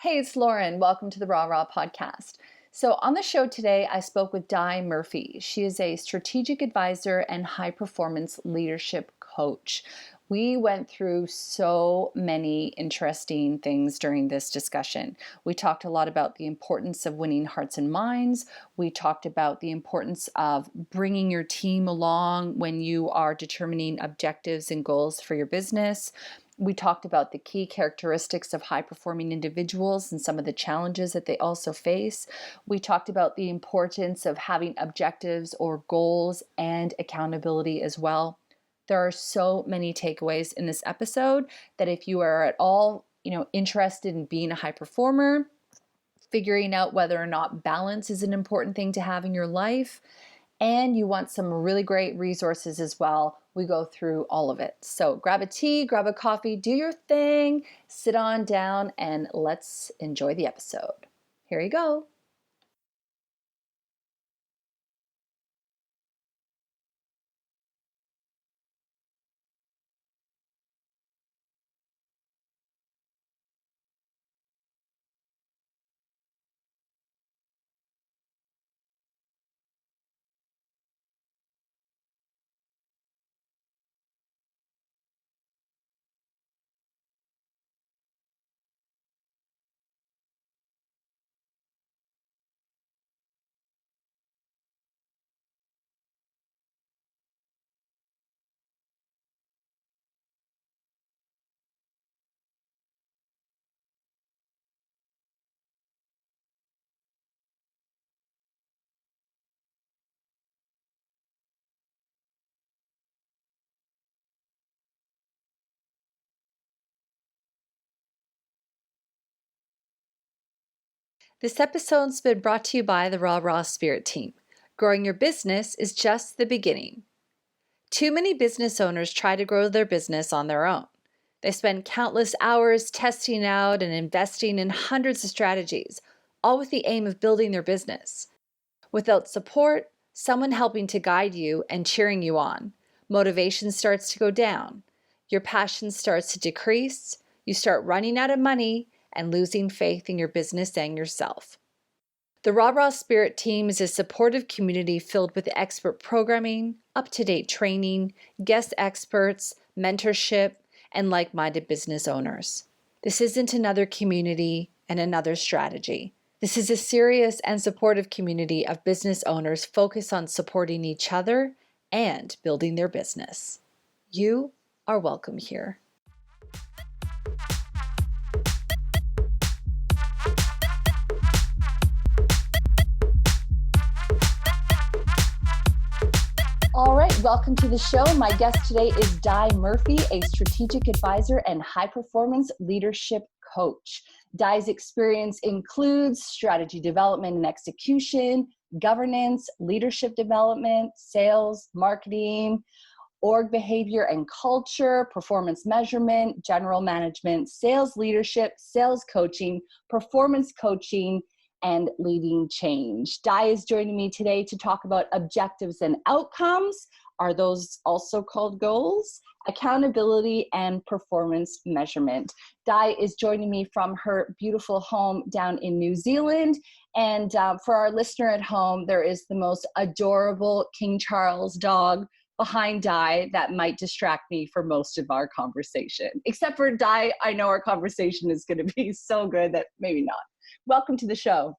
Hey, it's Lauren. Welcome to the Raw Raw podcast. So, on the show today, I spoke with Di Murphy. She is a strategic advisor and high performance leadership coach. We went through so many interesting things during this discussion. We talked a lot about the importance of winning hearts and minds. We talked about the importance of bringing your team along when you are determining objectives and goals for your business. We talked about the key characteristics of high-performing individuals and some of the challenges that they also face. We talked about the importance of having objectives or goals and accountability as well. There are so many takeaways in this episode that if you are at all, interested in being a high performer, figuring out whether or not balance is an important thing to have in your life, and you want some really great resources as well, we go through all of it. So grab a tea, grab a coffee, do your thing, sit on down, and let's enjoy the episode. Here you go. This episode's been brought to you by the Raw Raw Spirit team. Growing your business is just the beginning. Too many business owners try to grow their business on their own. They spend countless hours testing out and investing in hundreds of strategies, all with the aim of building their business. Without support, someone helping to guide you and cheering you on, motivation starts to go down. Your passion starts to decrease. You start running out of money and losing faith in your business and yourself. The Raw Raw Spirit team is a supportive community filled with expert programming, up-to-date training, guest experts, mentorship, and like-minded business owners. This isn't another community and another strategy. This is a serious and supportive community of business owners focused on supporting each other and building their business. You are welcome here. All right, welcome to the show. My guest today is Di Murphy, a strategic advisor and high-performance leadership coach. Di's experience includes strategy development and execution, governance, leadership development, sales, marketing, org behavior and culture, performance measurement, general management, sales leadership, sales coaching, performance coaching, and leading change. Di is joining me today to talk about objectives and outcomes. Are those also called goals? Accountability and performance measurement. Di is joining me from her beautiful home down in New Zealand. And for our listener at home, there is the most adorable King Charles dog behind Di that might distract me for most of our conversation. Except for Di, I know our conversation is going to be so good that maybe not. Welcome to the show.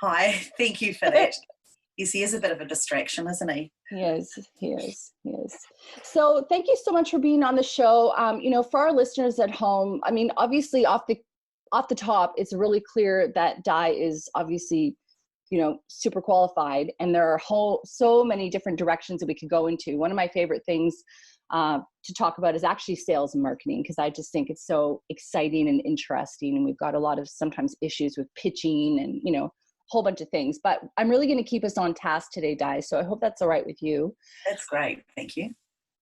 Hi, thank you for that. He is a bit of a distraction, isn't he? He is. So thank you so much for being on the show. For our listeners at home, I mean, obviously off the top, it's really clear that Di is obviously, super qualified, and there are so many different directions that we could go into. One of my favorite things to talk about is actually sales and marketing, because I just think it's so exciting and interesting, and we've got a lot of sometimes issues with pitching and a whole bunch of things. But I'm really going to keep us on task today, Di, so I hope that's all right with you. That's great, thank you.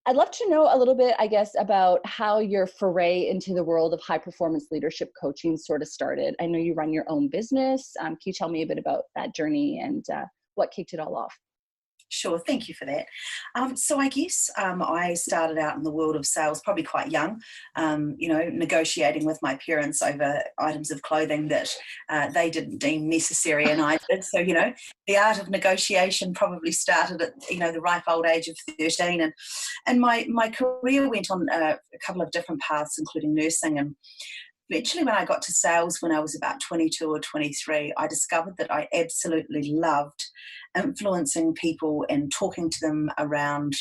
I'd love to know a little bit, I guess, about how your foray into the world of high performance leadership coaching sort of started. I know you run your own business. Can you tell me a bit about that journey and what kicked it all off? Sure, thank you for that. So I guess I started out in the world of sales probably quite young, negotiating with my parents over items of clothing that they didn't deem necessary and I did. So, the art of negotiation probably started at, the ripe old age of 13. And my career went on a couple of different paths, including nursing. And eventually when I got to sales when I was about 22 or 23, I discovered that I absolutely loved influencing people and talking to them around,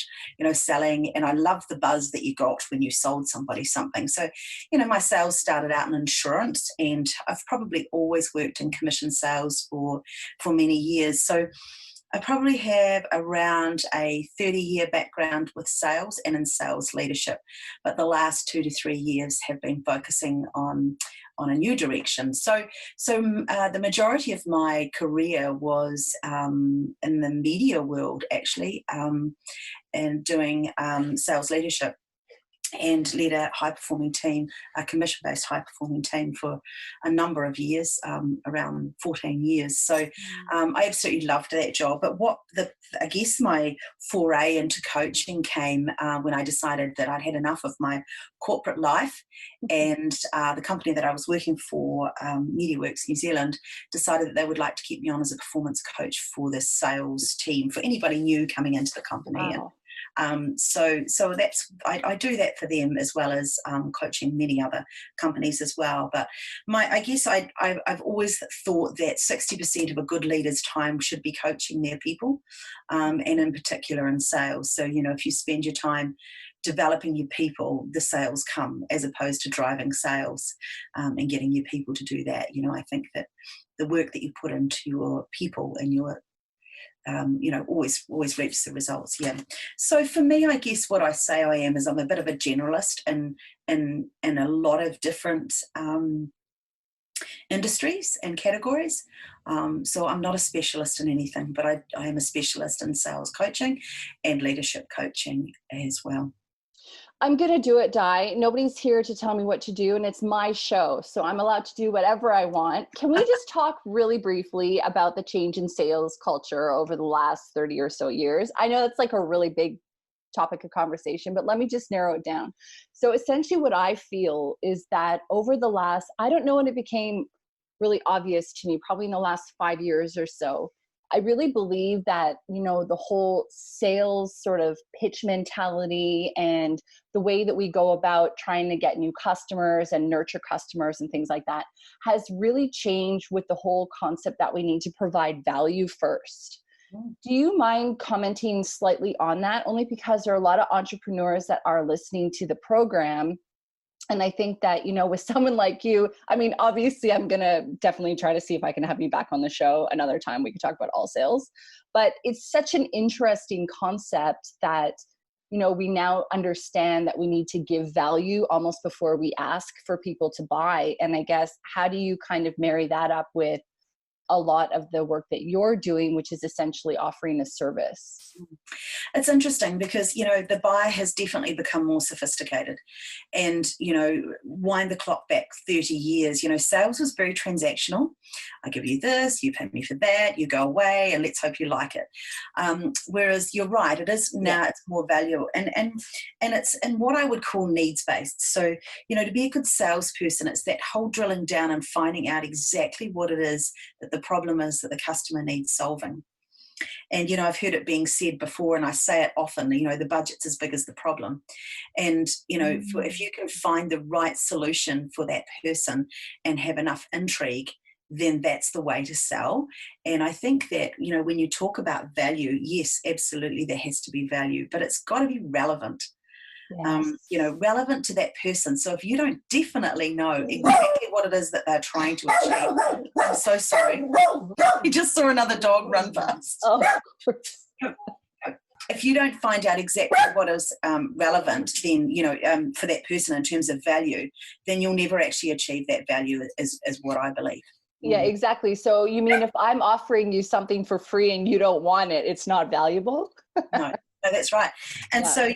selling. And I loved the buzz that you got when you sold somebody something. So, my sales started out in insurance, and I've probably always worked in commission sales for many years. So I probably have around a 30-year background with sales and in sales leadership, but the last 2 to 3 years have been focusing on a new direction. So the majority of my career was in the media world, actually, and doing sales leadership, and led a high-performing team, a commission-based high-performing team for a number of years, around 14 years. So I absolutely loved that job. But I guess my foray into coaching came when I decided that I'd had enough of my corporate life, and the company that I was working for, MediaWorks New Zealand, decided that they would like to keep me on as a performance coach for the sales team, for anybody new coming into the company. Wow. So that's I do that for them, as well as coaching many other companies as well. But I've always thought that 60% of a good leader's time should be coaching their people, and in particular in sales. So if you spend your time developing your people, the sales come, as opposed to driving sales and getting your people to do that. I think that the work that you put into your people and your always reaps the results. Yeah. So for me, I guess what I say I am is I'm a bit of a generalist in a lot of different industries and categories. So I'm not a specialist in anything, but I am a specialist in sales coaching and leadership coaching as well. I'm going to do it, Di. Nobody's here to tell me what to do, and it's my show, so I'm allowed to do whatever I want. Can we just talk really briefly about the change in sales culture over the last 30 or so years? I know it's like a really big topic of conversation, but let me just narrow it down. So essentially what I feel is that over the last, I don't know when it became really obvious to me, probably in the last 5 years or so, I really believe that, the whole sales sort of pitch mentality and the way that we go about trying to get new customers and nurture customers and things like that has really changed with the whole concept that we need to provide value first. Do you mind commenting slightly on that? Only because there are a lot of entrepreneurs that are listening to the program. And I think that, with someone like you, I mean, obviously I'm going to definitely try to see if I can have you back on the show another time. We could talk about all sales, but it's such an interesting concept that, we now understand that we need to give value almost before we ask for people to buy. And I guess, how do you kind of marry that up with a lot of the work that you're doing, which is essentially offering a service? It's interesting because, the buy has definitely become more sophisticated. And, wind the clock back 30 years, sales was very transactional. I give you this, you pay me for that, you go away, and let's hope you like it. Whereas you're right, it is now, it's more valuable. And it's in what I would call needs-based. So, to be a good salesperson, it's that whole drilling down and finding out exactly what it is that the problem is that the customer needs solving. And, I've heard it being said before, and I say it often, the budget's as big as the problem. And, if you can find the right solution for that person and have enough intrigue, then that's the way to sell. And I think that, when you talk about value, yes, absolutely, there has to be value, but it's got to be relevant. Yes. Relevant to that person. So if you don't definitely know exactly what it is that they're trying to achieve, I'm so sorry. You just saw another dog run past. Oh. If you don't find out exactly what is relevant, then, for that person in terms of value, then you'll never actually achieve that value, is what I believe. Yeah, exactly. So you mean if I'm offering you something for free and you don't want it, it's not valuable? No. No, that's right. And Yeah. so,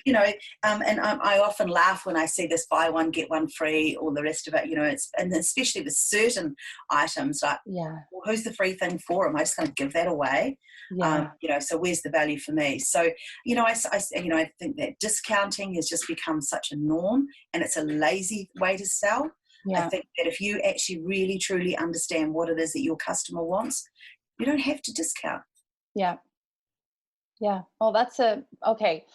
I often laugh when I see this buy one, get one free, all the rest of it, and especially with certain items, like, Yeah. well, who's the free thing for? Am I just going to give that away? Yeah. So where's the value for me? So, I think that discounting has just become such a norm, and it's a lazy way to sell. I Yeah. think that if you actually really, truly understand what it is that your customer wants, you don't have to discount. Yeah. Yeah. Oh, okay.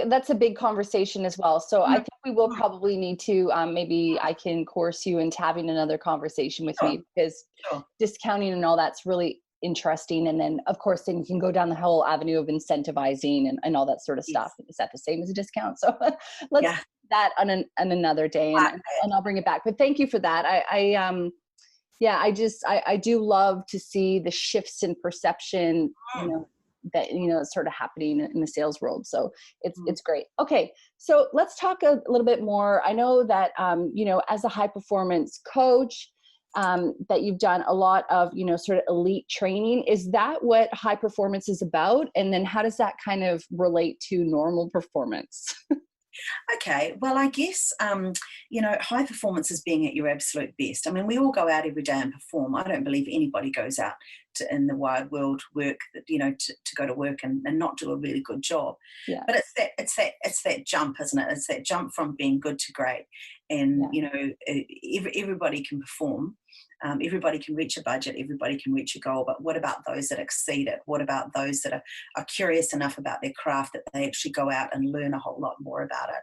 That's a big conversation as well. So I Mm, think we will mm, probably need to, maybe I can coerce you into having another conversation with sure, me, because sure. discounting and all that's really interesting. And then of course, then you can go down the whole avenue of incentivizing and all that sort of stuff. Yes. Is that the same as a discount? So let's Yeah. do that on another day, and, Okay. and I'll bring it back. But thank you for that. Yeah, I do love to see the shifts in perception, Mm, that, is sort of happening in the sales world. So mm. it's great. Okay. So let's talk a little bit more. I know that, as a high performance coach, that you've done a lot of, sort of elite training. Is that what high performance is about? And then how does that kind of relate to normal performance? Okay, well, I guess, high performance is being at your absolute best. I mean, we all go out every day and perform. I don't believe anybody goes out in the wide world work to go to work and not do a really good job. Yeah. But it's that jump, isn't it? It's that jump from being good to great, and Yeah. everybody can perform. Everybody can reach a budget, everybody can reach a goal, but what about those that exceed it? What about those that are curious enough about their craft that they actually go out and learn a whole lot more about it?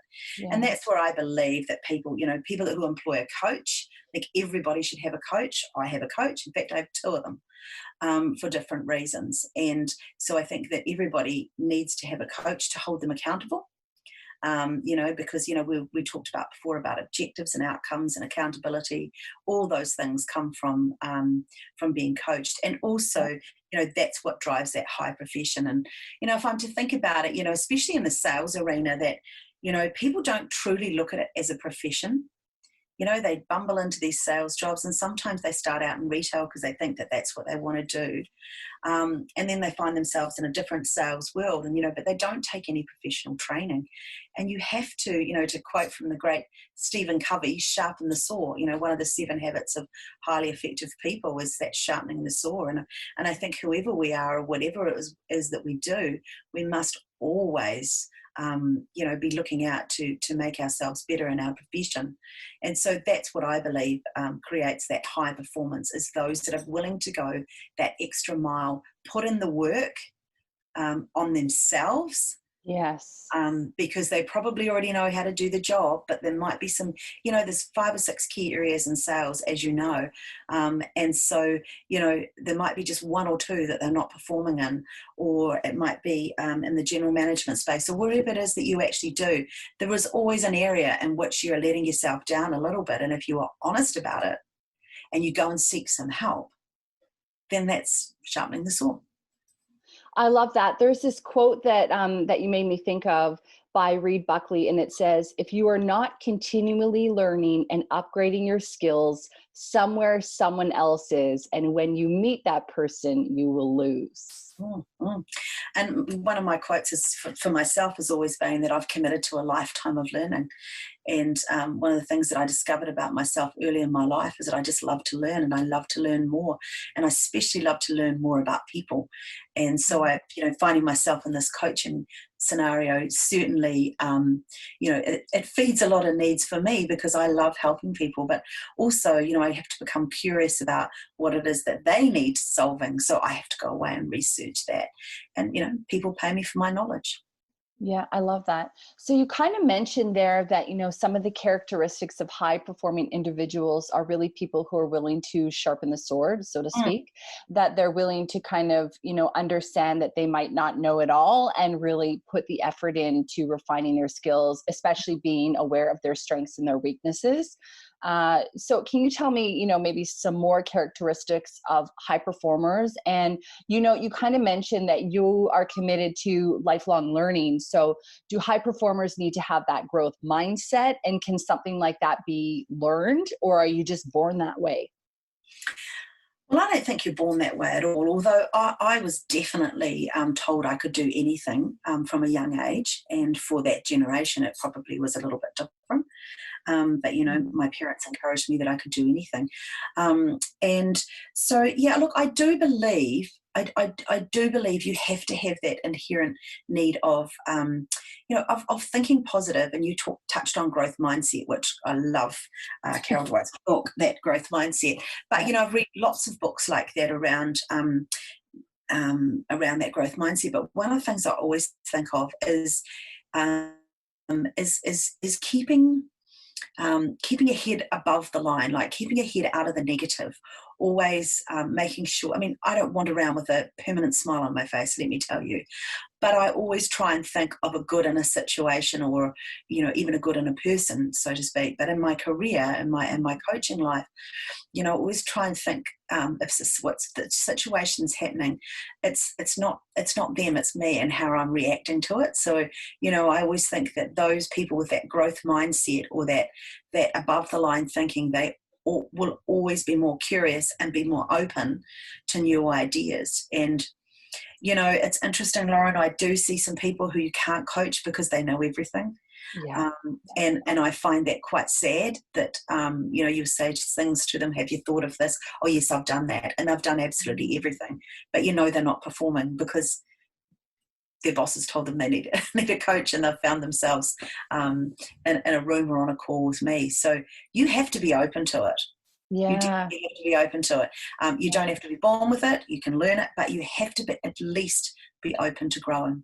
And Yeah. that's where I believe that people who employ a coach, like everybody should have a coach. I have a coach. In fact, I have two of them, for different reasons. And so I think that everybody needs to have a coach to hold them accountable. Because we talked about before about objectives and outcomes and accountability. All those things come from being coached, and Yeah. also that's what drives that high profession. And if I'm to think about it, especially in the sales arena, that people don't truly look at it as a profession. They bumble into these sales jobs, and sometimes they start out in retail because they think that that's what they want to do, and then they find themselves in a different sales world, and but they don't take any professional training. And you have to quote from the great Stephen Covey, sharpen the saw. One of the 7 habits of highly effective people is that sharpening the saw. And I think whoever we are, or whatever it is that we do, we must always be looking out to make ourselves better in our profession. And so that's what I believe creates that high performance, is those that are willing to go that extra mile, put in the work on themselves, Yes. because they probably already know how to do the job, but there might be some, there's 5 or 6 key areas in sales, as you know. And so, there might be just 1 or 2 that they're not performing in, or it might be in the general management space, or whatever it is that you actually do. There is always an area in which you're letting yourself down a little bit. And if you are honest about it and you go and seek some help, then that's sharpening the saw. I love that. There's this quote that you made me think of by Reed Buckley, and it says, "If you are not continually learning and upgrading your skills, somewhere someone else is, and when you meet that person, you will lose." Mm, mm. And one of my quotes is for myself has always been that I've committed to a lifetime of learning. And one of the things that I discovered about myself early in my life is that I just love to learn, and I love to learn more. And I especially love to learn more about people. And so finding myself in this coaching scenario, certainly, it feeds a lot of needs for me, because I love helping people. But also, I have to become curious about what it is that they need solving. So I have to go away and research that. And, people pay me for my knowledge. Yeah, I love that. So you kind of mentioned there that, some of the characteristics of high performing individuals are really people who are willing to sharpen the sword, so to Mm, speak, that they're willing to kind of, understand that they might not know it all and really put the effort into refining their skills, especially being aware of their strengths and their weaknesses. So can you tell me, maybe some more characteristics of high performers? And, you kind of mentioned that you are committed to lifelong learning. So do high performers need to have that growth mindset? And can something like that be learned, or are you just born that way? Well, I don't think you're born that way at all, although I was definitely told I could do anything from a young age, and for that generation it probably was a little bit different. But my parents encouraged me that I could do anything, and so yeah. Look, I do believe. I do believe you have to have that inherent need of, of thinking positive. And you touched on growth mindset, which I love, Carol Dweck's book, that growth mindset. But I've read lots of books like that around that growth mindset. But one of the things I always think of um, is keeping your head above the line, like keeping your head out of the negative, always making sure. I mean, I don't wander around with a permanent smile on my face, let me tell you, but I always try and think of a good in a situation, or even a good in a person, so to speak. But in my career, in my coaching life, always try and think, if what's the situation's happening, it's not them, it's me and how I'm reacting to it. So I always think that those people with that growth mindset, or that above the line thinking, they will always be more curious and be more open to new ideas. And it's interesting, Lauren, I do see some people who you can't coach because they know everything. Yeah. And I find that quite sad, that you say things to them, have you thought of this? Oh yes, I've done that. And they've done absolutely everything, but they're not performing because their bosses told them they need a coach, and they've found themselves in a room or on a call with me. So you have to be open to it. Yeah. You definitely have to be open to it. You don't have to be born with it. You can learn it, but you have to at least be open to growing.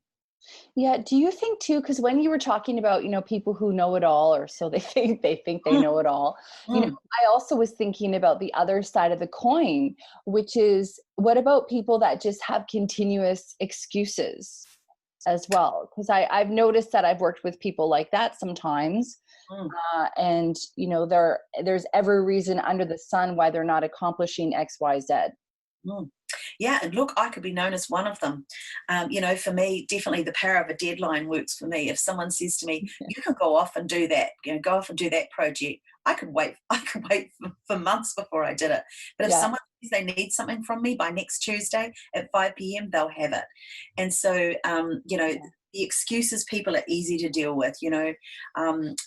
Yeah. Do you think too, because when you were talking about, people who know it all, or so they think they know it all, I also was thinking about the other side of the coin, which is, what about people that just have continuous excuses as well? Because I've noticed that I've worked with people like that sometimes. And there's every reason under the sun why they're not accomplishing X, Y, Z. Yeah, and look, I could be known as one of them. For me, definitely the power of a deadline works for me. If someone says to me, "You can go off and do that," go off and do that project, I could wait for months before I did it. But if someone says they need something from me by next Tuesday at 5 p.m., they'll have it. And so, the excuses people are easy to deal with. Don't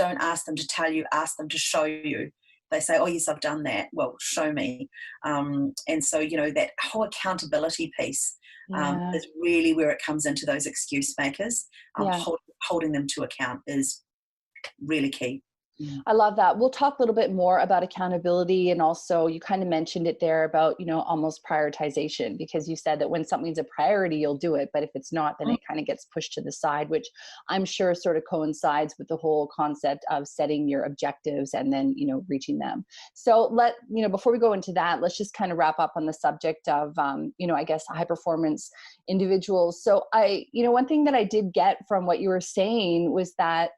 ask them to tell you, ask them to show you. They say, oh yes, I've done that. Well, show me. And so, that whole accountability piece is really where it comes into those excuse makers. Holding them to account is really key. I love that. We'll talk a little bit more about accountability, and also you kind of mentioned it there about, almost prioritization, because you said that when something's a priority, you'll do it. But if it's not, then it kind of gets pushed to the side, which I'm sure sort of coincides with the whole concept of setting your objectives and then, reaching them. So before we go into that, let's just kind of wrap up on the subject of, I guess high performance individuals. So one thing that I did get from what you were saying was that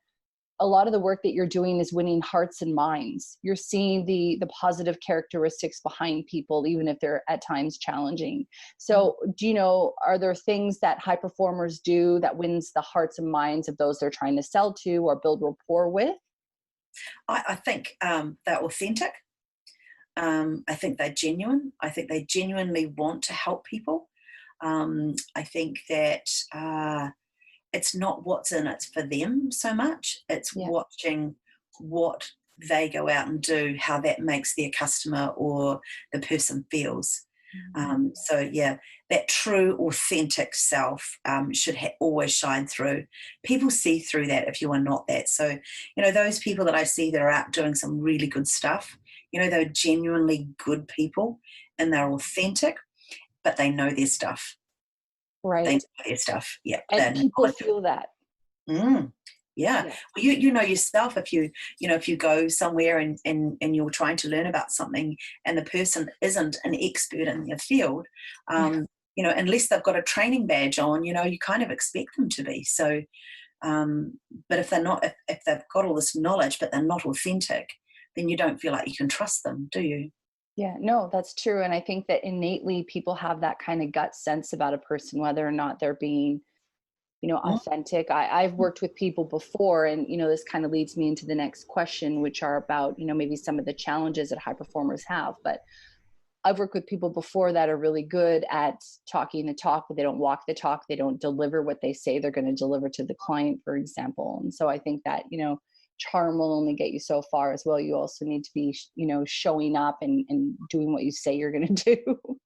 a lot of the work that you're doing is winning hearts and minds. You're seeing the positive characteristics behind people, even if they're at times challenging. So are there things that high performers do that wins the hearts and minds of those they're trying to sell to or build rapport with? I think they're authentic. I think they're genuine. I think they genuinely want to help people. I think that it's not what's in it for them so much. It's watching what they go out and do, how that makes their customer or the person feels. That true, authentic self should always shine through. People see through that if you are not that. So, those people that I see that are out doing some really good stuff, they're genuinely good people and they're authentic, but they know their stuff. Right. They know their stuff. Yeah. And people feel that. Yeah. Well, you know yourself, if you go somewhere and you're trying to learn about something and the person isn't an expert in their field, unless they've got a training badge on, you kind of expect them to be. So, but if they're not, if they've got all this knowledge, but they're not authentic, then you don't feel like you can trust them, do you? Yeah, no, that's true. And I think that innately people have that kind of gut sense about a person, whether or not they're being, authentic. I've worked with people before, and, this kind of leads me into the next question, which are about, maybe some of the challenges that high performers have. But I've worked with people before that are really good at talking the talk, but they don't walk the talk. They don't deliver what they say they're going to deliver to the client, for example. And so I think that, charm will only get you so far as well. You also need to be, showing up and doing what you say you're going to do.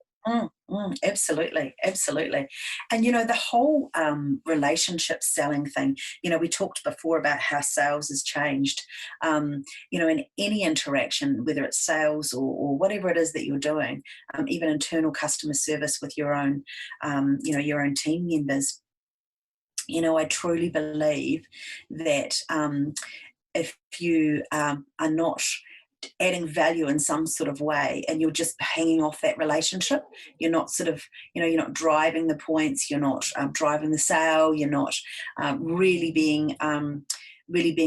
Absolutely, absolutely. And the whole relationship selling thing, we talked before about how sales has changed. In any interaction, whether it's sales or whatever it is that you're doing, even internal customer service with your own, your own team members. I truly believe that if you are not adding value in some sort of way and you're just hanging off that relationship, you're not sort of, you're not driving the points, you're not driving the sale, you're not really being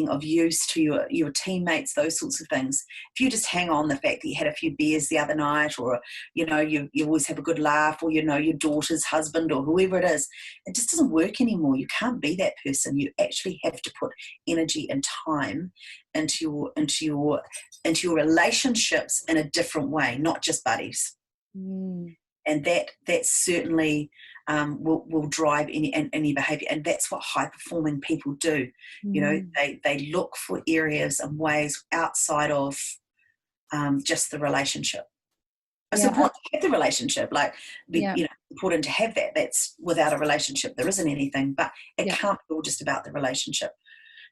of use to your teammates, those sorts of things. If you just hang on the fact that you had a few beers the other night, or you always have a good laugh, or your daughter's husband or whoever it is, it just doesn't work anymore. You can't be that person. You actually have to put energy and time into your relationships in a different way, not just buddies. And that certainly will drive any behavior, and that's what high performing people do. They look for areas and ways outside of just the relationship. It's important to have the relationship, important to have that. That's, without a relationship there isn't anything, but it can't be all just about the relationship,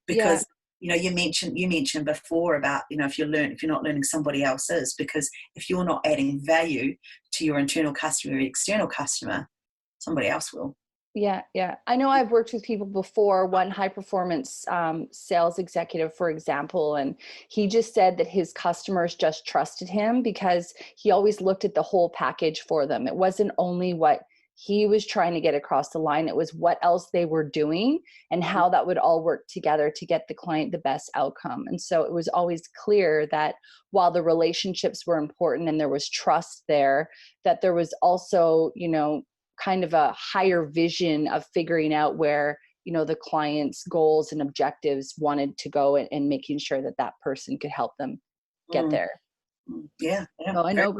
because you mentioned before about if you're not learning, somebody else is, because if you're not adding value to your internal customer or external customer, somebody else will. Yeah. I know I've worked with people before, one high performance sales executive, for example, and he just said that his customers just trusted him because he always looked at the whole package for them. It wasn't only what he was trying to get across the line, it was what else they were doing and how that would all work together to get the client the best outcome. And so it was always clear that while the relationships were important and there was trust there, that there was also, kind of a higher vision of figuring out where, the client's goals and objectives wanted to go, and making sure that person could help them get there. Yeah. So I know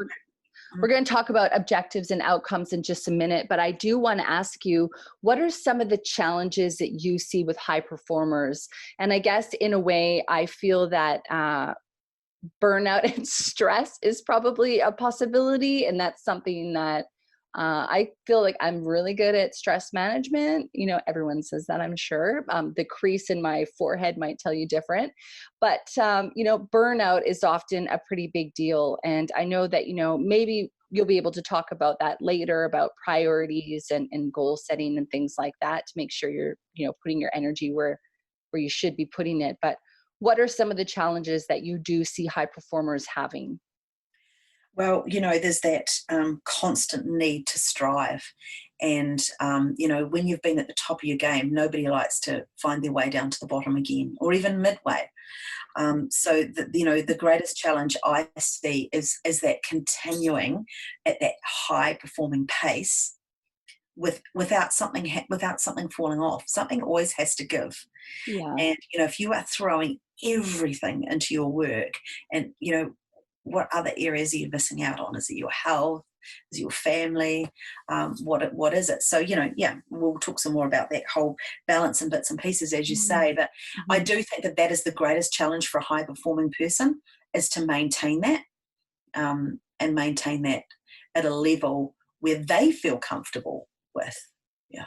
we're going to talk about objectives and outcomes in just a minute, but I do want to ask you, what are some of the challenges that you see with high performers? And I guess in a way, I feel that burnout and stress is probably a possibility. And that's something that I feel like I'm really good at stress management. Everyone says that, I'm sure. The crease in my forehead might tell you different. But, burnout is often a pretty big deal. And I know that, maybe you'll be able to talk about that later, about priorities and goal setting and things like that, to make sure you're, putting your energy where you should be putting it. But what are some of the challenges that you do see high performers having? Well, there's that constant need to strive. And, when you've been at the top of your game, nobody likes to find their way down to the bottom again, or even midway. So, the greatest challenge I see is that continuing at that high performing pace without something falling off. Something always has to give. Yeah. And, if you are throwing everything into your work, and, what other areas are you missing out on? Is it your health? Is it your family? What is it? So, we'll talk some more about that whole balance and bits and pieces, as you say. But I do think that is the greatest challenge for a high performing person, is to maintain that, and maintain that at a level where they feel comfortable with. Yeah.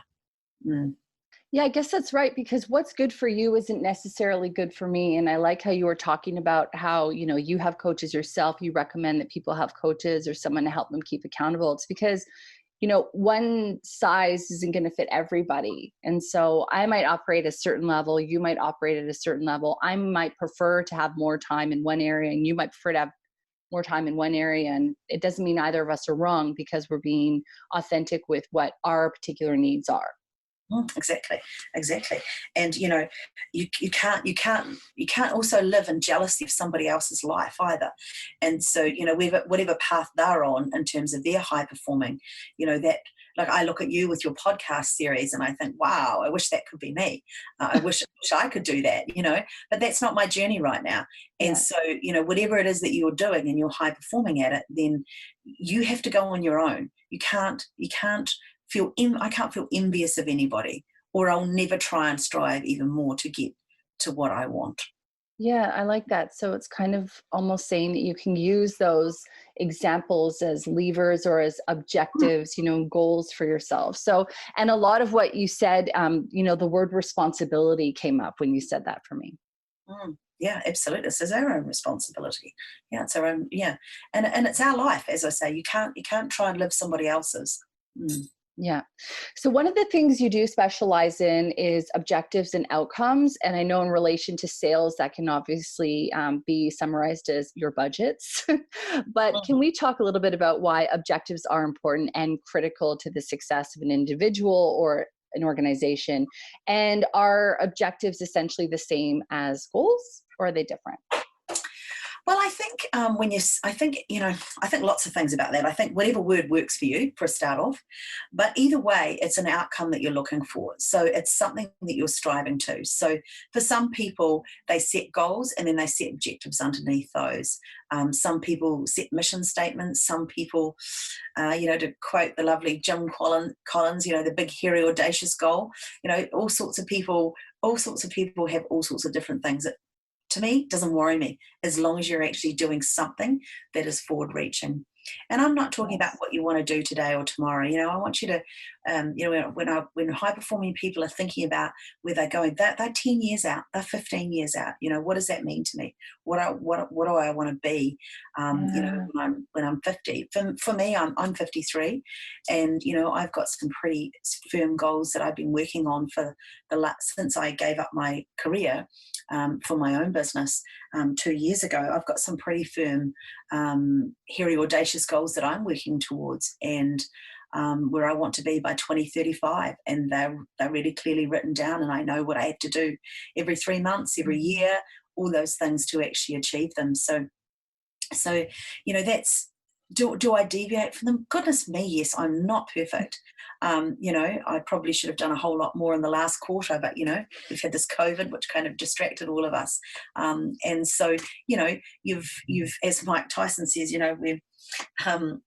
Yeah, I guess that's right, because what's good for you isn't necessarily good for me. And I like how you were talking about how, you have coaches yourself. You recommend that people have coaches or someone to help them keep accountable. It's because, one size isn't going to fit everybody. And so I might operate at a certain level. You might operate at a certain level. I might prefer to have more time in one area, and you might prefer to have more time in one area. And it doesn't mean either of us are wrong, because we're being authentic with what our particular needs are. Exactly, exactly. And you can't also live in jealousy of somebody else's life either. And so whatever path they're on in terms of their high performing, that, like, I look at you with your podcast series and I think, wow, I wish that could be me. I wish I could do that. But that's not my journey right now. And Yeah. so whatever it is that you're doing and you're high performing at it, then you have to go on your own. You can't I can't feel envious of anybody, or I'll never try and strive even more to get to what I want. Yeah, I like that. So it's kind of almost saying that you can use those examples as levers or as objectives, goals for yourself. So, and a lot of what you said, the word responsibility came up when you said that for me. Yeah, absolutely. This is our own responsibility. Yeah, it's our own. Yeah, and it's our life, as I say. You can't try and live somebody else's. Mm. Yeah. So one of the things you do specialize in is objectives and outcomes. And I know in relation to sales, that can obviously be summarized as your budgets. But Mm. can we talk a little bit about why objectives are important and critical to the success of an individual or an organization? And are objectives essentially the same as goals, or are they different? Well, I think I think lots of things about that. I think whatever word works for you for a start off, but either way, it's an outcome that you're looking for. So it's something that you're striving to. So for some people, they set goals and then they set objectives underneath those. Some people set mission statements. Some people, to quote the lovely Jim Collins, the big, hairy, audacious goal. All sorts of people have all sorts of different things. To me, doesn't worry me as long as you're actually doing something that is forward reaching. And I'm not talking about Yes. what you want to do today or tomorrow. I want you to, when high performing people are thinking about where they're going, they're 10 years out, they're 15 years out. What does that mean to me? What do I want to be? Yeah. When I'm 50. For me, I'm 53, and I've got some pretty firm goals that I've been working on for since I gave up my career for my own business 2 years ago. I've got some pretty firm, hairy, audacious goals that I'm working towards, and where I want to be by 2035. And they're really clearly written down, and I know what I have to do every 3 months, every year, all those things to actually achieve them. So that's, do I deviate from them? Goodness me, yes, I'm not perfect. I probably should have done a whole lot more in the last quarter, but we've had this COVID, which kind of distracted all of us. And so, you've, as Mike Tyson says, um,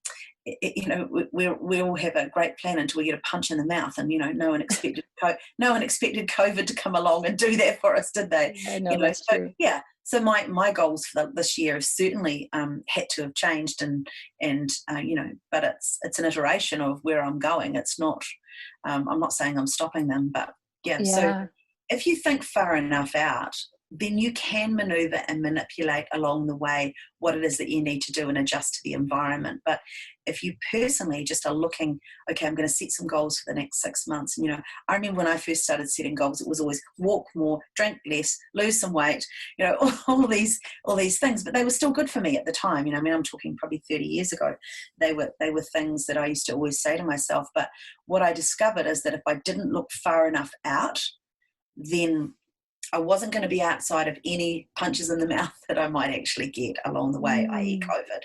we all have a great plan until we get a punch in the mouth, and no one expected COVID to come along and do that for us, did they? I know that's So true. yeah. So my goals for this year have certainly had to have changed, but it's an iteration of where I'm going. It's not. I'm not saying I'm stopping them, but yeah. So Yeah. if you think far enough out, then you can maneuver and manipulate along the way what it is that you need to do and adjust to the environment. But if you personally just are looking, okay, I'm going to set some goals for the next 6 months. And, I remember when I first started setting goals, it was always walk more, drink less, lose some weight, all these things, but they were still good for me at the time. I'm talking probably 30 years ago. They were things that I used to always say to myself. But what I discovered is that if I didn't look far enough out, then I wasn't going to be outside of any punches in the mouth that I might actually get along the way, i.e. Mm. COVID.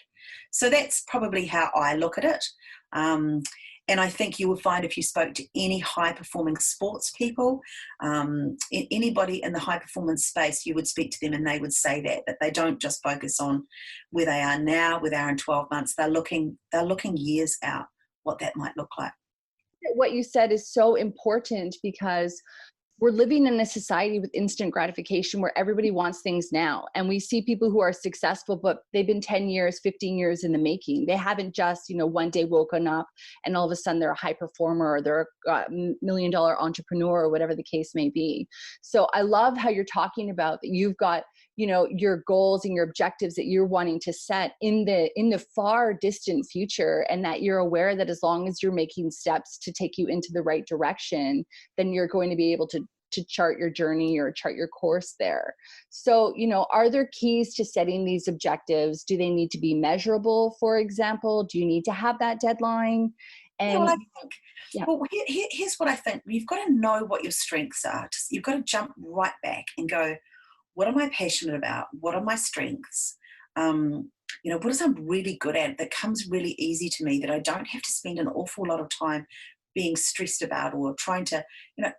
So that's probably how I look at it. And I think you will find, if you spoke to any high performing sports people, anybody in the high performance space, you would speak to them and they would say that they don't just focus on where they are now, where they are in 12 months. They're looking years out, what that might look like. What you said is so important because we're living in a society with instant gratification where everybody wants things now. And we see people who are successful, but they've been 10 years, 15 years in the making. They haven't just, one day woken up and all of a sudden they're a high performer or they're a $1 million entrepreneur or whatever the case may be. So I love how you're talking about that you've got, your goals and your objectives that you're wanting to set in the far distant future, and that you're aware that as long as you're making steps to take you into the right direction, then you're going to be able to chart your journey or chart your course there. So, are there keys to setting these objectives? Do they need to be measurable, for example? Do you need to have that deadline? Yeah, well, And I think, yeah, well, here's what I think. You've got to know what your strengths are. You've got to jump right back and go, what am I passionate about? What are my strengths? What is I'm really good at that comes really easy to me that I don't have to spend an awful lot of time being stressed about or trying to,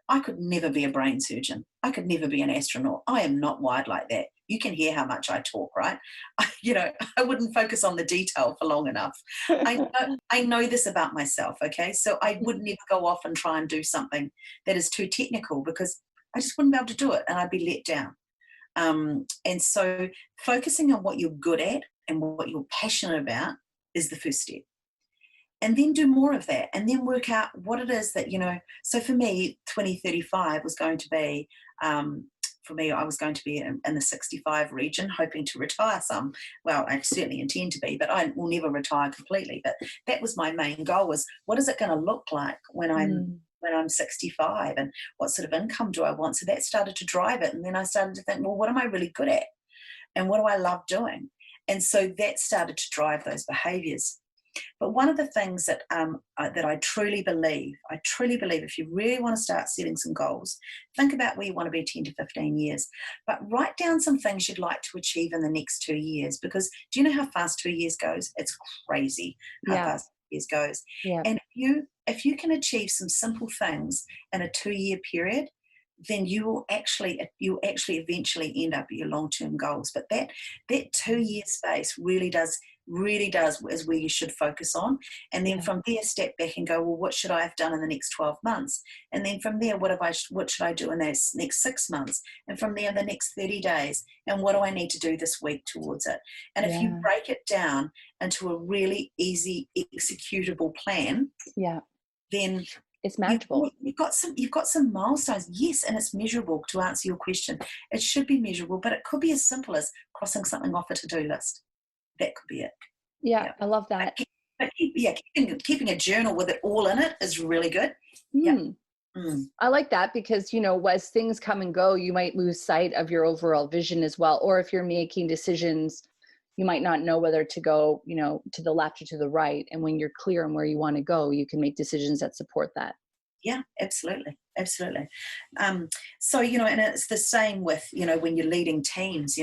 I could never be a brain surgeon. I could never be an astronaut. I am not wired like that. You can hear how much I talk, right? I wouldn't focus on the detail for long enough. I know this about myself, okay? So I would never go off and try and do something that is too technical because I just wouldn't be able to do it and I'd be let down. And so focusing on what you're good at and what you're passionate about is the first step. And then do more of that and then work out what it is that, so for me, 2035 was going to be, for me, I was going to be in the 65 region, hoping to retire some. Well, I certainly intend to be, but I will never retire completely. But that was my main goal was what is it going to look like when I'm 65 and what sort of income do I want? So that started to drive it. And then I started to think, well, what am I really good at? And what do I love doing? And so that started to drive those behaviors. But one of the things that I truly believe, if you really want to start setting some goals, think about where you want to be 10 to 15 years, but write down some things you'd like to achieve in the next 2 years, because do you know how fast 2 years goes? It's crazy how fast 2 years goes. yeah, And if you can achieve some simple things in a 2-year period, then you'll actually eventually end up at your long-term goals. But that 2-year space really does is where you should focus on. And then from there, step back and go, well, what should I have done in the next 12 months? And then from there, what should I do in the next 6 months? And from there, the next 30 days. And what do I need to do this week towards it? And if you break it down into a really easy executable plan, then it's manageable. You've got some milestones, yes, and it's measurable. To answer your question, it should be measurable, but it could be as simple as crossing something off a to-do list. That could be it. Yeah, I love that. But keeping a journal with it all in it is really good. I like that because, as things come and go, you might lose sight of your overall vision as well. Or if you're making decisions, you might not know whether to go, to the left or to the right. And when you're clear on where you want to go, you can make decisions that support that. Yeah, absolutely. Absolutely. So, and it's the same with, when you're leading teams,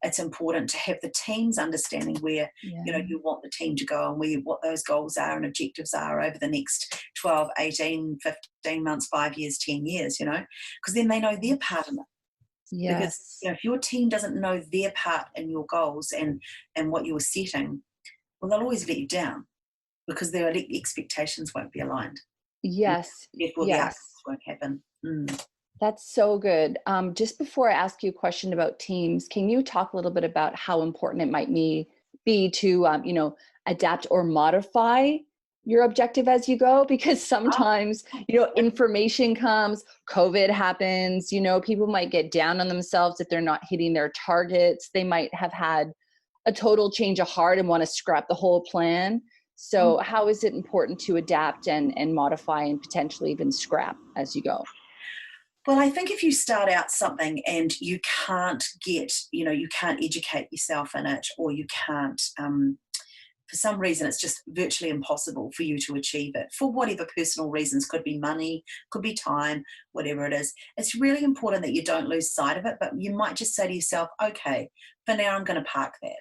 it's important to have the team's understanding where, you want the team to go and what those goals are and objectives are over the next 12, 18, 15 months, 5 years, 10 years, because then they know their part in it. Yes. Because if your team doesn't know their part in your goals and what you're setting, well, they'll always let you down because their expectations won't be aligned. Yes. Therefore, the outcomes won't happen. That's so good. Just before I ask you a question about teams, can you talk a little bit about how important it might be to, adapt or modify your objective as you go? Because sometimes, information comes, COVID happens, people might get down on themselves if they're not hitting their targets. They might have had a total change of heart and want to scrap the whole plan. So how is it important to adapt and modify and potentially even scrap as you go? Well, I think if you start out something and you can't you can't educate yourself in it, or you can't, for some reason, it's just virtually impossible for you to achieve it for whatever personal reasons, could be money, could be time, whatever it is. It's really important that you don't lose sight of it, but you might just say to yourself, okay, for now, I'm going to park that.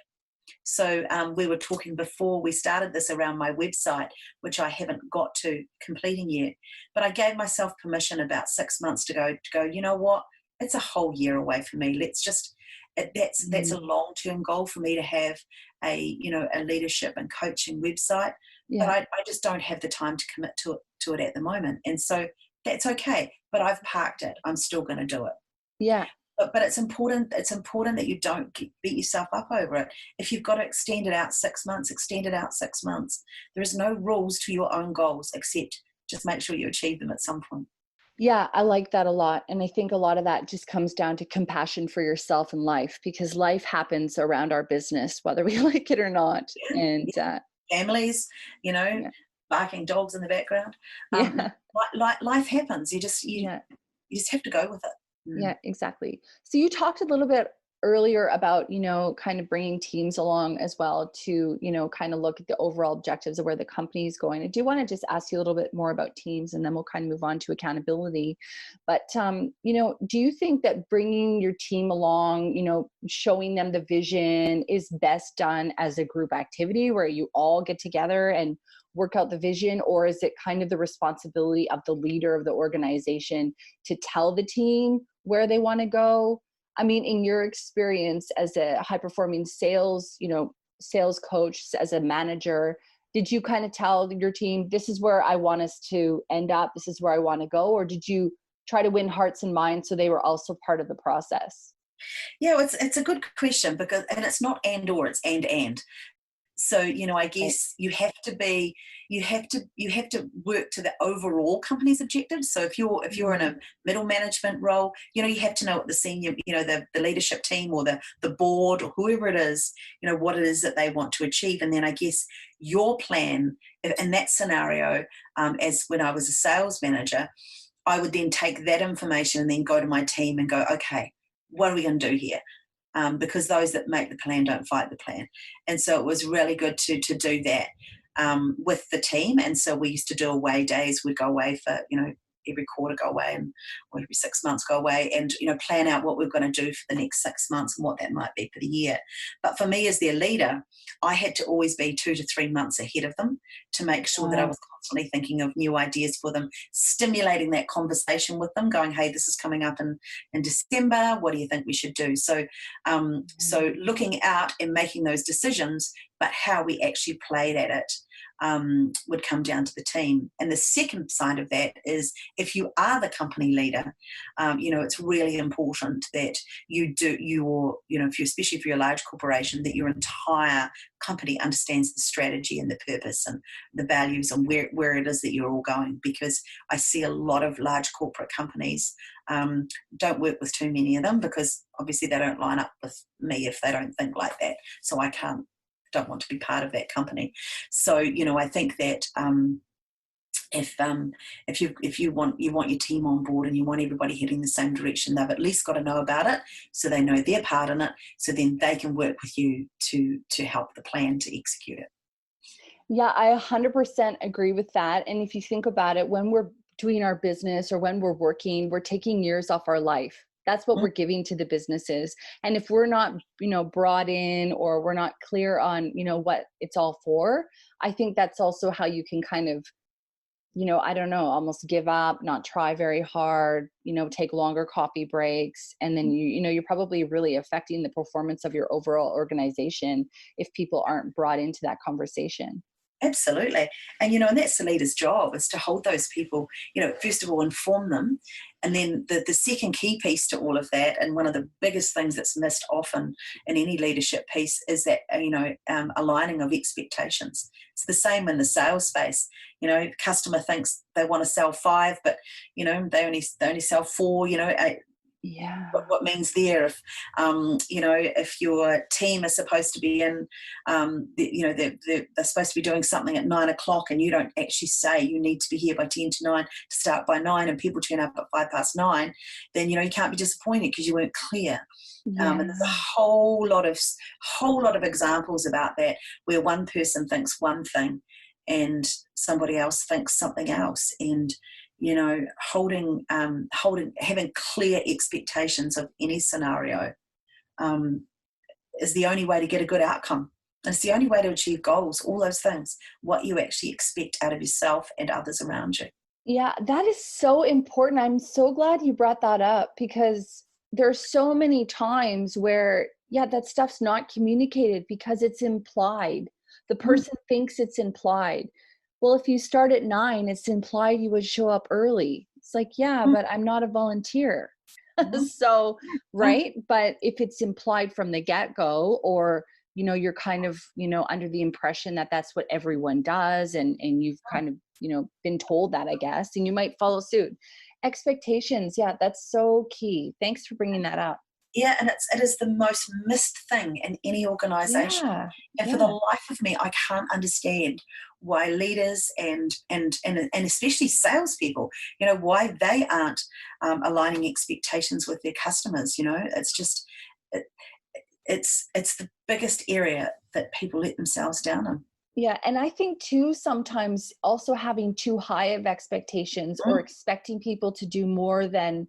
So we were talking before we started this around my website, which I haven't got to completing yet. But I gave myself permission about 6 months to go, you know what? It's a whole year away for me. That's a long-term goal for me to have a leadership and coaching website. But I just don't have the time to commit to it at the moment. And so that's okay. But I've parked it. I'm still going to do it. Yeah. But it's important that you don't beat yourself up over it. If you've got to extend it out 6 months, extend it out 6 months. There is no rules to your own goals, except just make sure you achieve them at some point. Yeah, I like that a lot. And I think a lot of that just comes down to compassion for yourself and life, because life happens around our business, whether we like it or not. And families, barking dogs in the background. Life happens. You just have to go with it. Yeah, exactly. So you talked a little bit earlier about, kind of bringing teams along as well to, kind of look at the overall objectives of where the company is going. I do want to just ask you a little bit more about teams, and then we'll kind of move on to accountability. But, do you think that bringing your team along, showing them the vision is best done as a group activity where you all get together and work out the vision? Or is it kind of the responsibility of the leader of the organization to tell the team where they want to go? I mean, in your experience as a high performing sales coach, as a manager, did you kind of tell your team, this is where I want us to end up, this is where I want to go? Or did you try to win hearts and minds so they were also part of the process? Yeah, it's a good question, because, and it's not and or, it's and. So, I Right. guess you have to work to the overall company's objectives. So if you're in a middle management role, you have to know what the senior, the leadership team or the board or whoever it is, what it is that they want to achieve. And then I guess your plan in that scenario, as when I was a sales manager, I would then take that information and then go to my team and go, okay, what are we going to do here? Because those that make the plan don't fight the plan. And so it was really good to do that with the team. And so we used to do away days. We'd go away for, every quarter go away, or every 6 months go away, and, plan out what we're going to do for the next 6 months and what that might be for the year. But for me as their leader, I had to always be 2 to 3 months ahead of them to make sure that I Wow. was constantly thinking of new ideas for them, stimulating that conversation with them, going, hey, this is coming up in December. What do you think we should do? So looking out and making those decisions, but how we actually played at it would come down to the team. And the second side of that is, if you are the company leader, it's really important that you do especially if you're a large corporation, that your entire company understands the strategy and the purpose and the values and where it is that you're all going. Because I see a lot of large corporate companies don't work with too many of them, because obviously they don't line up with me if they don't think like that. So I don't want to be part of that company. So I think that if you want your team on board and you want everybody heading the same direction, they've at least got to know about it, so they know their part in it, so then they can work with you to help the plan to execute it. Yeah, I 100% agree with that. And if you think about it, when we're doing our business or when we're working, we're taking years off our life. That's what Mm. we're giving to the businesses. And if we're not, brought in, or we're not clear on, what it's all for, I think that's also how you can kind of, I don't know, almost give up, not try very hard, take longer coffee breaks. And then you're probably really affecting the performance of your overall organization if people aren't brought into that conversation. Absolutely. And that's the leader's job, is to hold those people, first of all, inform them. And then the second key piece to all of that, and one of the biggest things that's missed often in any leadership piece, is that, aligning of expectations. It's the same in the sales space. Customer thinks they want to sell 5, but, they only sell 4, Yeah. what means there. If your team is supposed to be in, they're supposed to be doing something at 9 o'clock, and you don't actually say you need to be here by 10 to 9 to start by 9, and people turn up at 9:05, then you can't be disappointed because you weren't clear. And there's Yeah. a whole lot of examples about that, where one person thinks one thing and somebody else thinks something else. And having clear expectations of any scenario um, is the only way to get a good outcome. And it's the only way to achieve goals, all those things, what you actually expect out of yourself and others around you. Yeah, that is so important. I'm so glad you brought that up, because there's so many times where, yeah, that stuff's not communicated because it's implied. The Mm, person thinks it's implied. Well, if you start at 9, it's implied you would show up early. It's like, yeah, mm, but I'm not a volunteer. mm, So, mm. right? But if it's implied from the get-go, or you're kind of, under the impression that that's what everyone does, and you've kind of, been told that, I guess, and you might follow suit. Expectations, yeah, that's so key. Thanks for bringing that up. Yeah, and it is the most missed thing in any organization. Yeah. And for the Yeah. life of me, I can't understand why leaders and especially salespeople, why they aren't aligning expectations with their customers. It's just, it's the biggest area that people let themselves down in. Yeah, and I think too sometimes also having too high of expectations or Mm, expecting people to do more than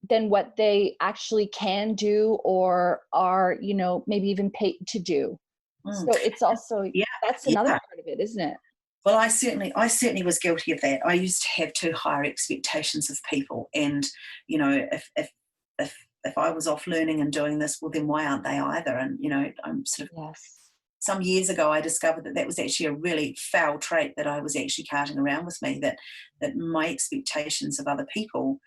what they actually can do or are, maybe even paid to do. mm. So it's also Yeah, that's another yeah. part of it, isn't it? Well, I certainly was guilty of that. I used to have too higher expectations of people, and if I was off learning and doing this, well, then why aren't they either? And I'm sort of Yes. some years ago, I discovered that that was actually a really foul trait that I was actually carting around with me. That my expectations of other people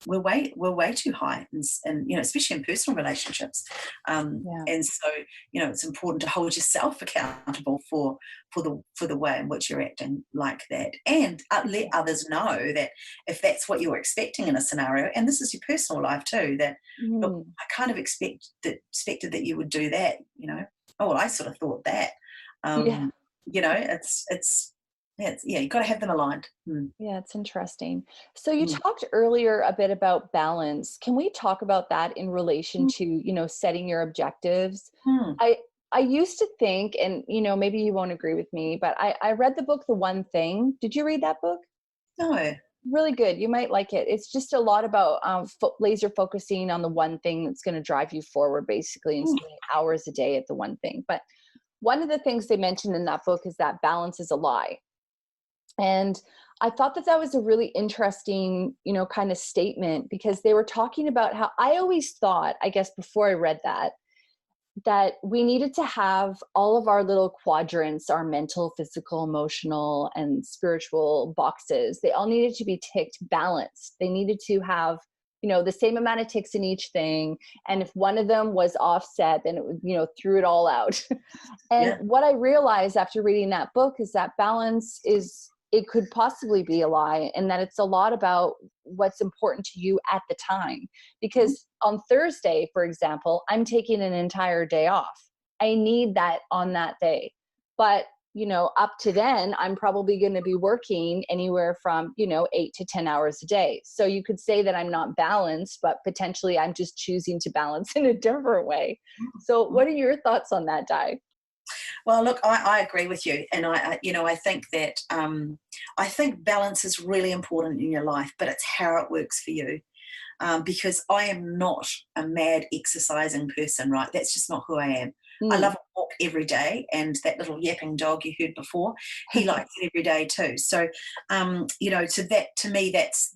were way too high, and especially in personal relationships. Yeah. And so it's important to hold yourself accountable for the way in which you're acting like that, and let others know that if that's what you're expecting in a scenario, and this is your personal life too, that look, Mm. I kind of expected that you would do that. Oh, well, I sort of thought that. Yeah. Um, yeah, you've got to have them aligned. Yeah, it's interesting. So you Mm, talked earlier a bit about balance. Can we talk about that in relation mm, to, setting your objectives? mm. I I used to think, and maybe you won't agree with me, but I read the book The One Thing. Did you read that book? No. Really good. You might like it. It's just a lot about laser focusing on the one thing that's going to drive you forward, basically, and Mm, spending hours a day at the one thing. But one of the things they mentioned in that book is that balance is a lie. And I thought that that was a really interesting, kind of statement because they were talking about how I always thought, I guess, before I read that we needed to have all of our little quadrants, our mental, physical, emotional, and spiritual boxes. They all needed to be ticked balanced. They needed to have, the same amount of ticks in each thing. And if one of them was offset, then it would, threw it all out. And yeah. what I realized after reading that book is that balance it could possibly be a lie, and that it's a lot about what's important to you at the time. Mhm. Because on Thursday, for example, I'm taking an entire day off. I need that on that day. But, up to then, I'm probably going to be working anywhere from, 8 to 10 hours a day. So you could say that I'm not balanced, but potentially I'm just choosing to balance in a different way. So, Mhm. what are your thoughts on that, Di? Well, look, I agree with you, and I think that I think balance is really important in your life, but it's how it works for you. Because I am not a mad exercising person, right? That's just not who I am. I Mm. love a walk every day, and that little yapping dog you heard before, he likes it every day too. So, to me, that's